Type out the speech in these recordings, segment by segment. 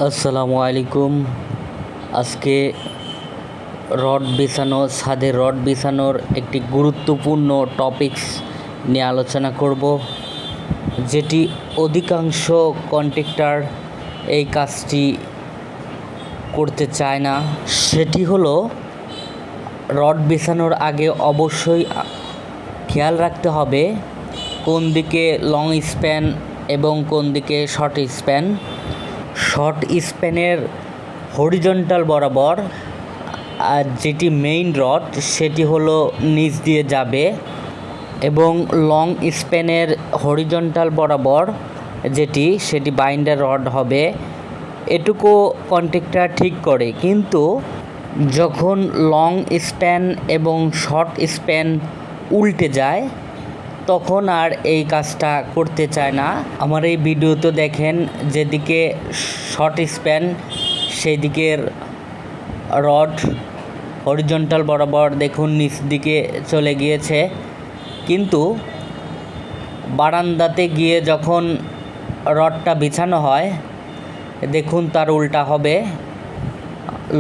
আসসালামু আলাইকুম। আজকে ছাদে রড বিছানোর একটি গুরুত্বপূর্ণ টপিকস নিয়ে আলোচনা করব, যেটি অধিকাংশ কন্ট্রাক্টর এই কাজটি করতে চায় না। সেটি হলো, রড বিছানোর আগে অবশ্যই খেয়াল রাখতে হবে কোন দিকে লং স্প্যান এবং কোন দিকে শর্ট স্প্যান। শর্ট স্প্যানের হরিজন্টাল বরাবর আর যেটি মেইন রড সেটি হলো নিচ দিয়ে যাবে, এবং লং স্প্যানের হরিজন্টাল বরাবর সেটি বাইন্ডার রড হবে। এটুকু কন্ট্রাক্টর ঠিক করে, কিন্তু যখন লং স্প্যান এবং শর্ট স্প্যান উল্টে যায় তখন আর এই কাজটা করতে চায় না। আমার এই ভিডিওতে দেখেন, যেদিকে শর্ট স্প্যান সেই দিকের রড হরিজন্টাল বরাবর দেখুন নিচ দিকে চলে গিয়েছে, কিন্তু বারান্দাতে গিয়ে যখন রডটা বিছানো হয় দেখুন তার উল্টা হবে।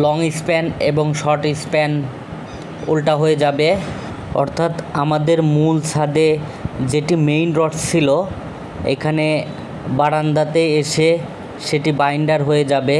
লং স্প্যান এবং শর্ট স্প্যান উল্টা হয়ে যাবে, অর্থাৎ আমাদের মূল ছাদে যেটি মেইন রড ছিল এখানে বারান্দাতে এসে সেটি বাইন্ডার হয়ে যাবে।